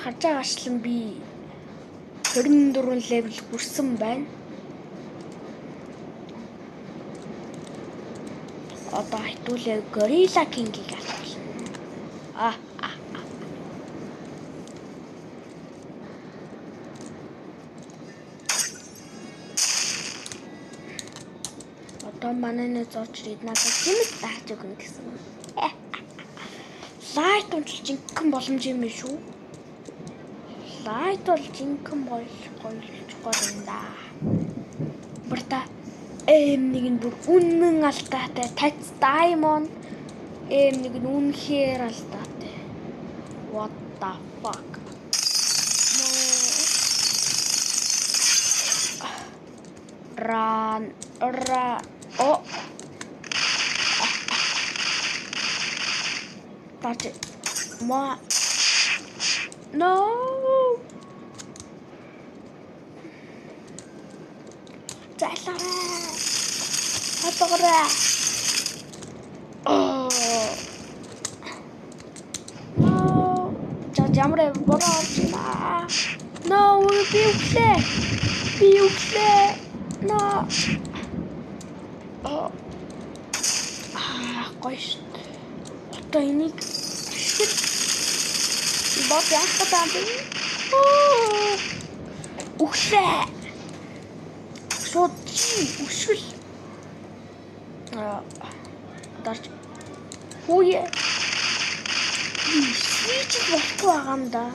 харж байгаачлан би 24 левел хүрсэн байна. Одоо хитүүлээ Gorilla King-ийг алуулна. Одоо манайны зурж ирээд надад хэмэд тааж өгнө гэсэн. Лайт унчил жинхэнэ боломж юм биш үү? Лайт бол жинхэнэ болж гоё юм да. Барта нэг нь бүр үнэн алдаатай Tax Diamond нэг нь үнэхээр алдаатай. What the fuck? Run. Oh. That's it. No. Zайлаарай. Хатгараа. No. Ямар бороо орж байна. No, би үглээ. No. Гоё шүү. Одоо энийг бод яах гэдэг юм бэ? Үглээ. Шууд өшгөл. Дарж. Хүүе. Switch болохгүй байгаа юм да.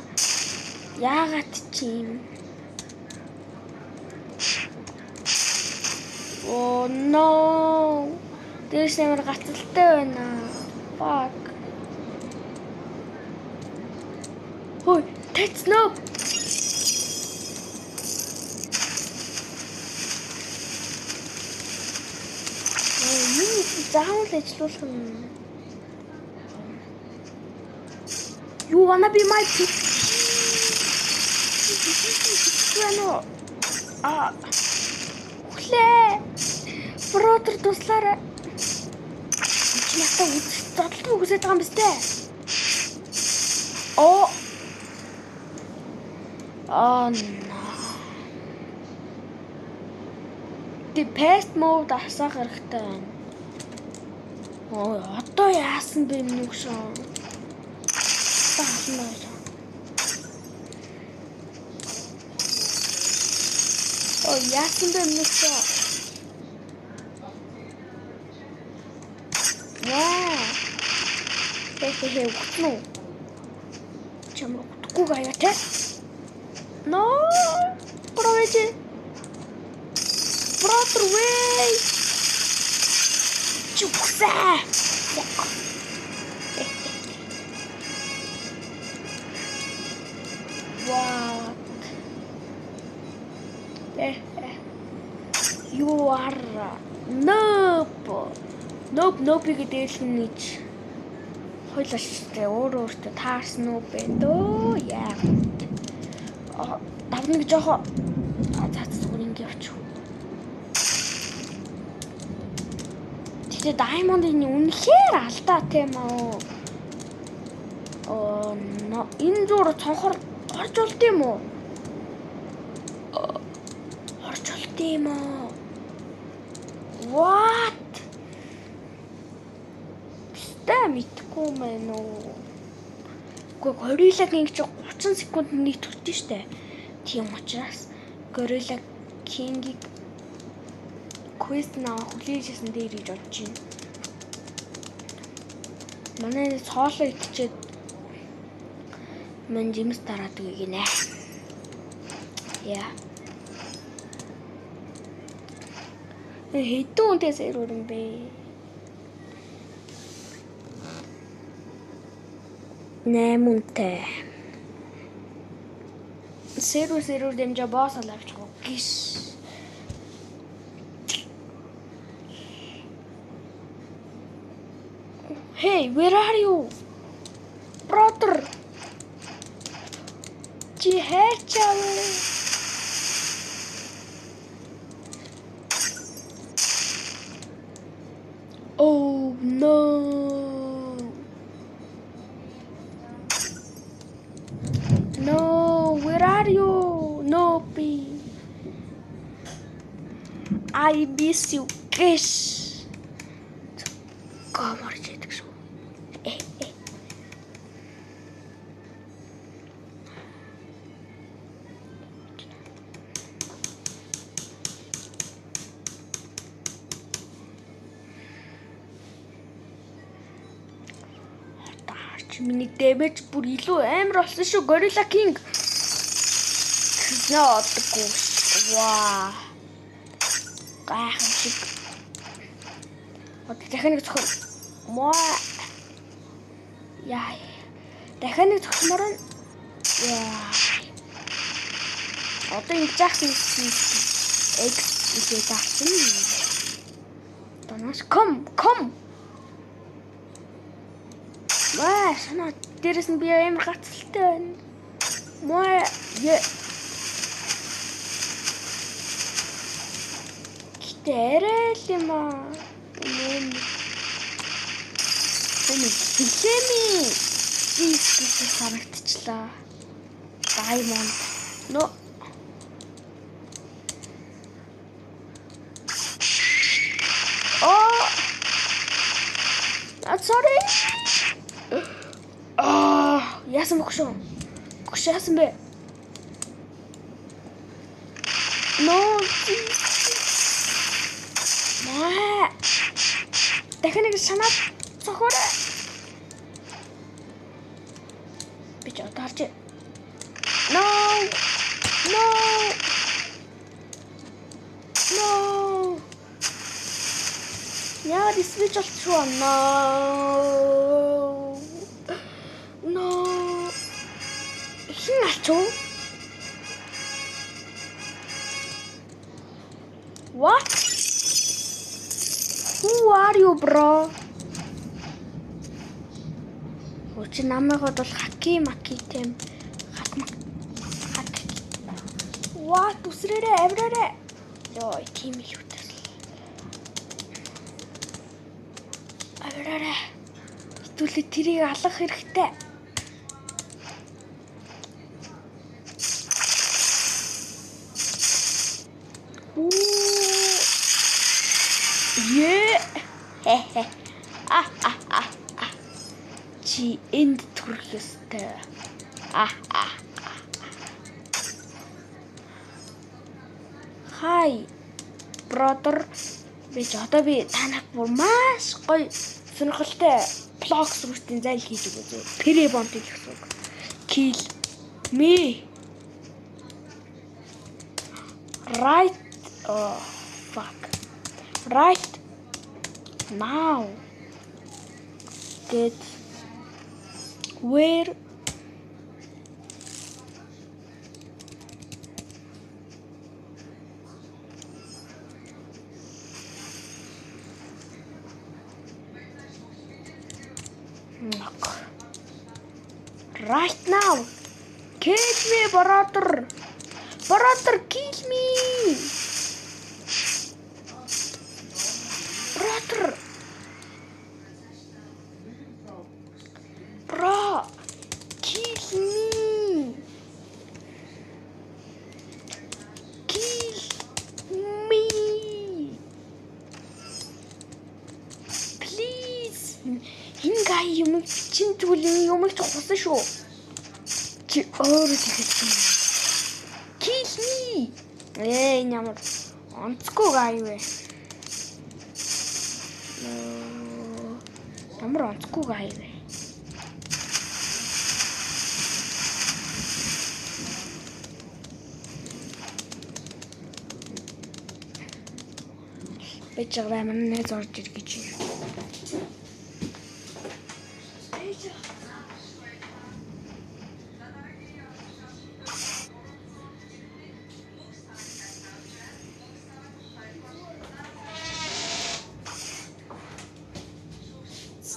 Яагаад чи юм? Oh no. Дээрс нэмэр гацалтай байна. Fuck. Хөөе, Tax no. Заавал ажиллуулах юм. You wanna be my pet? Хүлээ. Бротер туслаарай. Чи надад зодтолтоо үгүйсэж байгаа юм биш үү? The past mode асаах хэрэгтэй байна. Одоо яасан бэ нүг шоо? Яасан бэ нүг шоо? Утна уу? Чамруу утггүй гаяа те? No! Проведи. Brother way. Чукса. What? You are nope гэдэг нь хойлооч өөртөө таарсан уу бэ дөө яа. Давныг жоохоо цацсгүй ингэ явчих. Тэгээ Diamond-ийн үнэхээр алдаа тийм үү? Энэ зур цонхор орж болд юм уу? Орж болд юм уу? What? Мэдгүй мэн үү. Gorilla King чи 30 секунд нийтвэрдэн штэ. Тийм учраас Gorilla King-ийг quest наваа хүлээжсэн дээр гэж бодож байна. Манай цоолоо итчихэд мань жимс тараадаг гинэ. Яа. Хэдэн үнэтэй сэрүүр юм бэ? 8 үнэтэй. Сэрүүр дэмжээ босс авчихгүй гис. Hey, where are you? Brother. Чи хайчаа. Oh no. No. are you? No be. I miss you. Guys. Гомор жидэг шүү. Миний damage бүр илүү амар болсон шүү. Gorilla King. Нотгүй. Ваа. Гайхамшиг. Дахиад нэг зөвхөн моо. Яа. Дахиад нэг зөвхмөр нь. Яа. Одоо ингэж яахсан X илүү таасан. Танаас come. Ваа, санаа дээрээс нь би амар гацалтай байна. Моо Китэрэл юм аа. Хэмээ. Ийс харагдчихлаа. Diamond. No. Oh. I'm sorry. Яасан бохшоо. Яасан бэ? No. Дахиад нэг санаа цохороо. Би ч одоорч. No. Яа, switch болчихоо. No. Хин ачуу? What? Who are you, bro? Өчигдөр намайг бол хаки тем. What? Үсрээрээ авраарэ. Йоо, тийм л үтэр. Авраарэ. Хэдүүлээ тэрийг алах хэрэгтэй. Чи энд төрөх ёстой. Хай brother би танах бүр маш гоё сонирхолтой блокс рүүтийн зайл хийж өгөө. Перебонтыг гэсэн үг. Kill me. Right. Oh fuck. Right now. Get where right now. Kill me, brother. Kill me. Brother. Bro, kill me. Please. Хингаа юм чин зүйлэн юмыг хусан шүү. Чи өөрөө тэгсэн. Kill me. Ямар онцгүй гай вэ? Ямар онцгүй гай вэ? Бэчээрээ манай зорж ир гэж юм.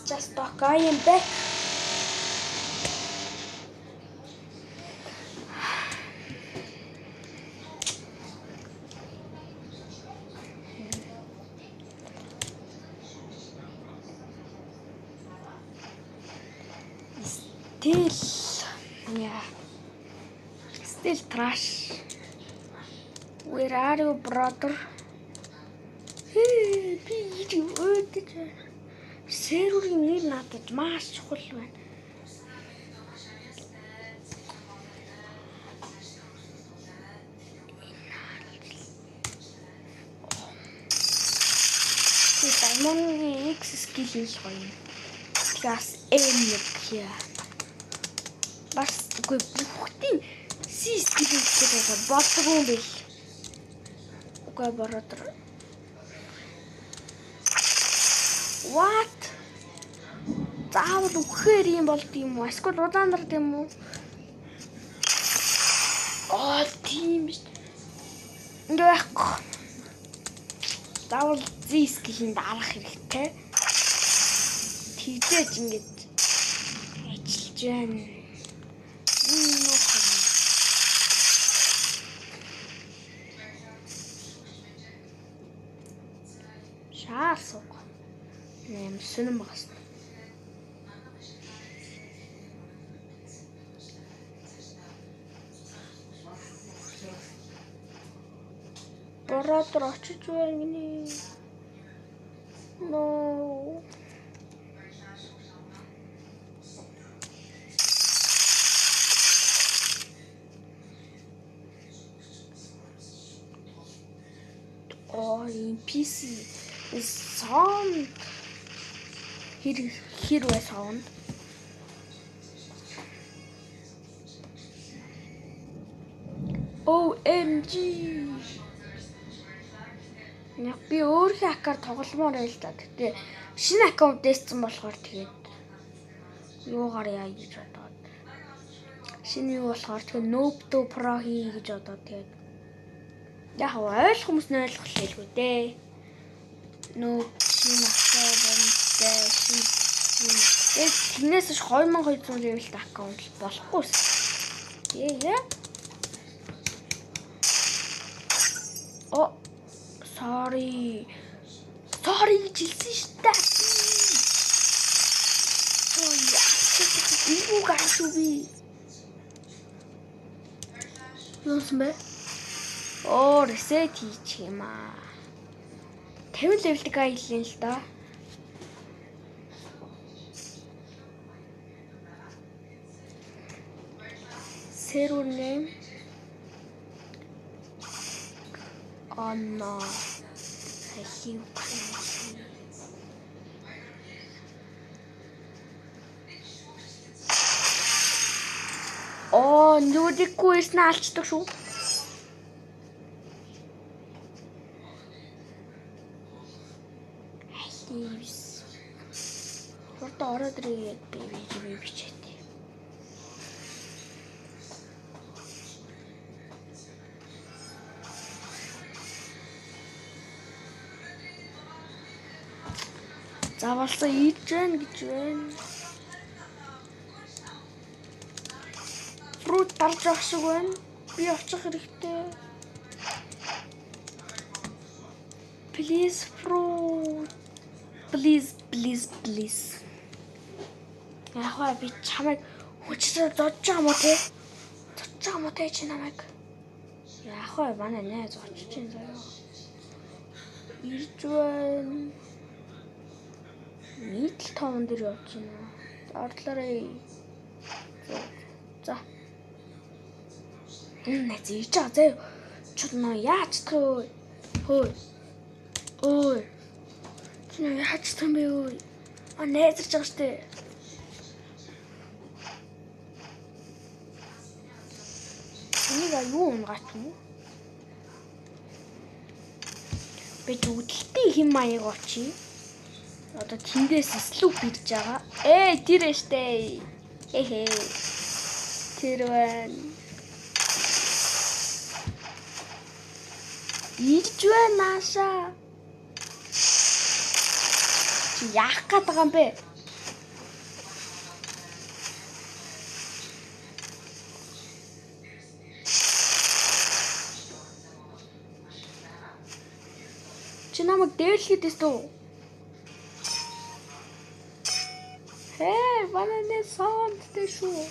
Just talk, I am back. Still trash. Where are you, brother? Би өөдөж серверийн нэр надад маш чухал байна. Diamond X skill хийж гоё. Тэгээс M1 гэх. Бас үгүй бүгдийн C skill хийх болдгоо юм бэл. Үгүй бротер. What? Заавал үхээр юм болд юм уу? Эсвэл удаандар юм уу? Тийм биш. Ингээ байхгүй. Заавал зискийн дарах хэрэгтэй. Тэгдэж ингэж ажиллаж байна. Шаасуу. Нэм сүнэн багс. Бротер очиж байна гинэ. No. Oh, in PC is sound. Here was sound. OMG. Яг би өөрийнхөө аккаунт тогломоор байл та. Гэтэ шинэ аккаунт дэсцэн болохоор тэгээд юугаар яа гэж бодоод. Шинэ юу болохоор тэгээд Noob2 Pro хий гэж бодоод тэгээд яг ойлгох хүмүүс нь ойлгох хэлгүй дээ. Noob шинэ аккаунт тэгээд тэрнээс ч 2200 level аккаунт болохгүй. Яа. Sorry гэж хэлсэн шүү дээ. Юу гашгүй би. Юусан бэ? Reset хийчих юм аа. 50 level гай хэлэн л да. Server name. Oh no. I see. Нүдикгүй снaalчдаг шүү. Айс. Хурд ороод ирээд би бичээд. Завалсан ийж байна гэж байна. Fruit дарж авах шиг байна. Би очих хэрэгтэй. Please fruit. Please. Яг би чамайг хүчээр зодж байгаа мó те? Зодж байгаа мó те чи намайг? Яг манай найз очиж чинь заяа. Ирж байна. Нийтл тоон дээр явж байна. Ордлоорой. За. Найз ийж байгаа заяа. Чод нөө яаж төө. Ой. Чи яаж том бэ ой? Найзарч байгаа штэ. Энийг юу унгач юм? Би зүудэлтэй хэм маяг очие. Одоо тэндээс слүп ирж байгаа. Тэр штэ. Тэр байна. Ирж байна нааша. Чи яах гээд байгаа юм бэ? Чи намайг дээрлэхэд өстөө. Бананы саунд дэшүү.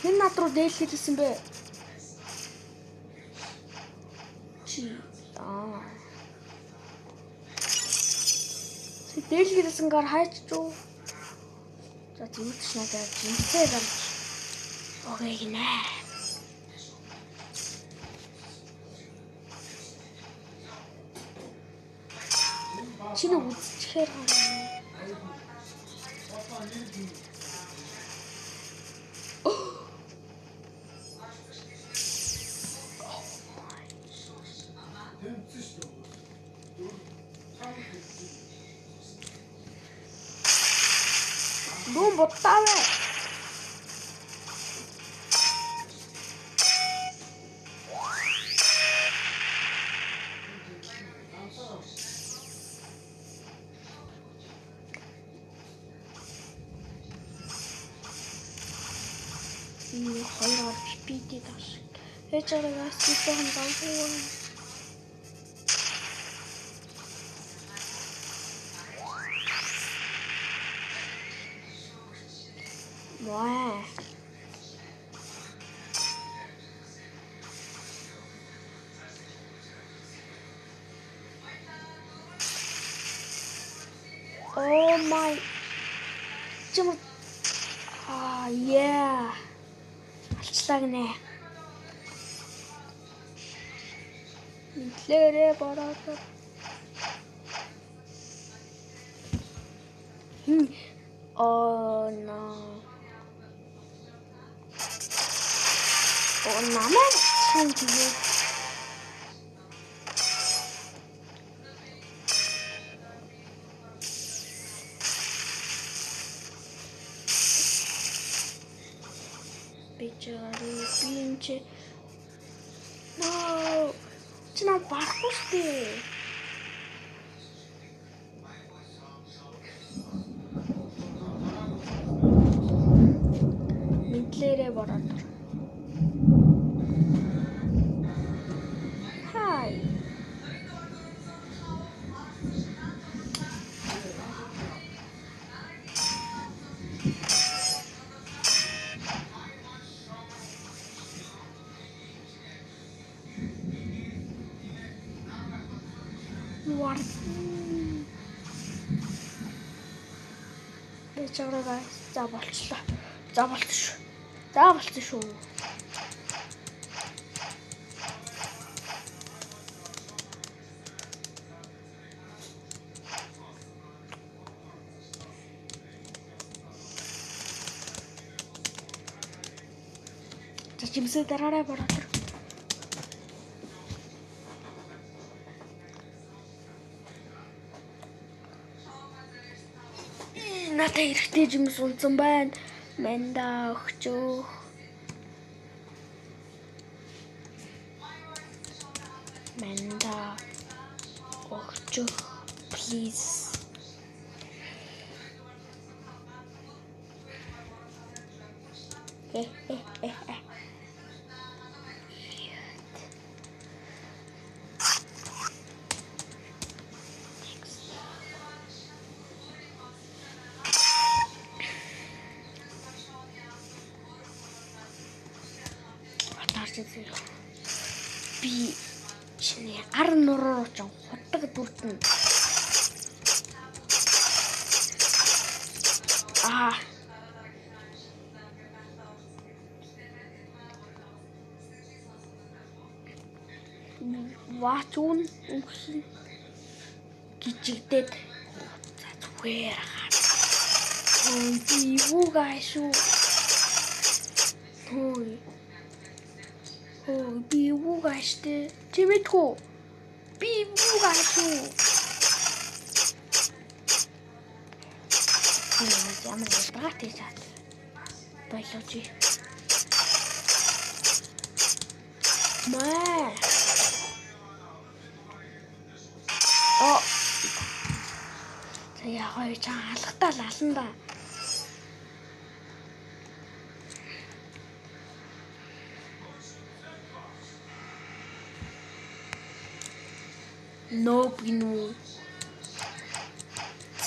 Хэн над руу дээлгээд исэн бэ? Чи дээлгээд исэнгээр хайчгүй. За тэгвэл надад жинсээ гарч окей гинэ. Чи нэг үзчихээр гараа. Дум боттавэ. Хоёр пипити таш. Хэчээрээс пипихан давгүй. Wow. Oh my. Yeah. Алчлаа гинэ. Мэдлээрээ бороод. Oh no. Oh намайг чинь тэгээд бинч no чи на барахгүй штэ мэдлээрээ бороод хай What? Бэчээрээ за болчлоо. За болсон шүү. За чимсээ дараарай бороо. Надад хэрэгтэй жимс унсан байна. Мэнда өгчөө. Мэнда өгчөө. Please. Би чиний ар нуруу ч хутдаг дүртэн. Ваачун үхсэн гिचигдээд за зүгээр хаа. Би юу гайшуу. Би юу гайштэй. Чимэтгэв. Би юу гайшуу. Ямар багтай чад. Байлооч. Маа. Яа хоёр чам алхтаа лална да. Nope, no.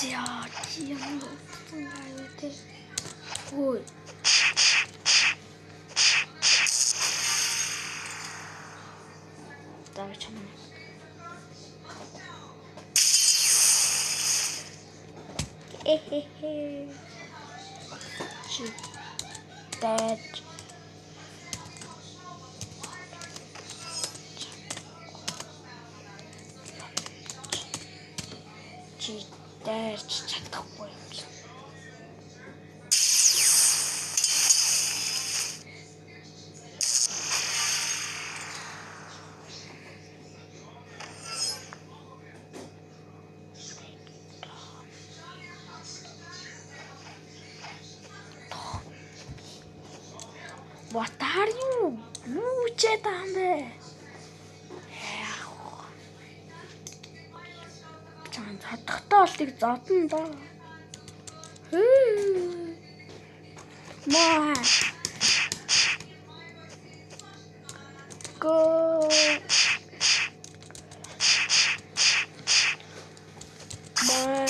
Ja, die haben wir. Ой. Чи дайж чадахгүй юм чи. What are you? Юу ч таам бэ? Чан цадахтаа олтыг зодно да. Маа. Го. Маа.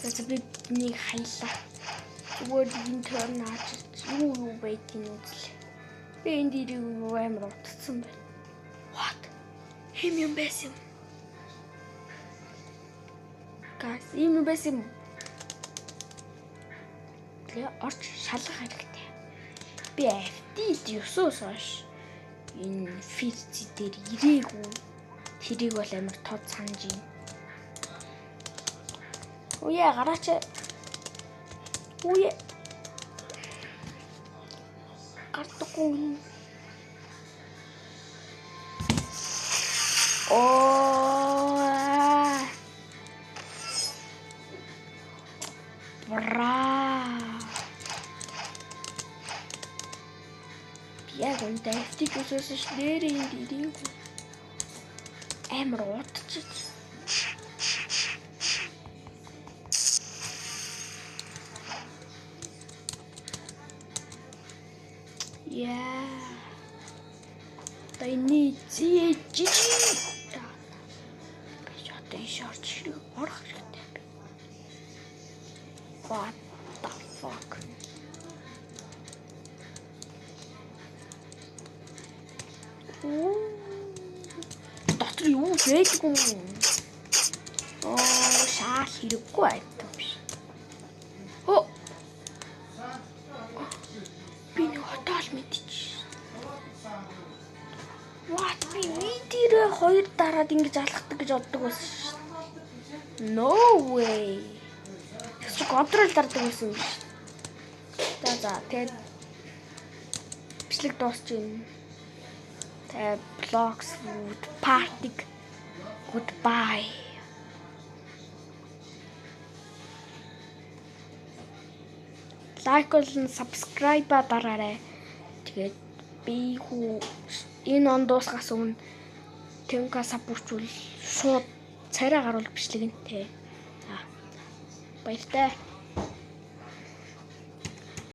Тэсбик нэг хайлаа. Зүгээр энэ төрн аач юу байдгийг үзлээ. Би энэ дэрийг амар утсан байна. What? Хэм юм байсан. Газ юм байсан. Тэгээ орч шалгах хэрэгтэй. Би FD9-оос хойш энэ физик дээр ирээгүй. Тэрийг бол амар тод санаж юм. Үе гараач. Үе. Гардаггүй. Бра. Яг энэ FD9-оос нэрийн дэрийг амар утчих. Yeah. They need GG. They short you. What the fuck? Doctor, you great. Oh, shot you quite. Oh. What би видео хоёр дараад ингэж алхдаг гэж боддог байсан шүү. No way. Чи контрол дардаг байсан юм шүү. За тэгээд бичлэг дуусч байна. Тэгээд blocks food party goodbye. Лайк болон subscribe дараарай. Тэгээд би энэ он дуусгаас өмнө Тэмка сапурчвал шууд царай гаруул бичлэг нэ. Баяртай.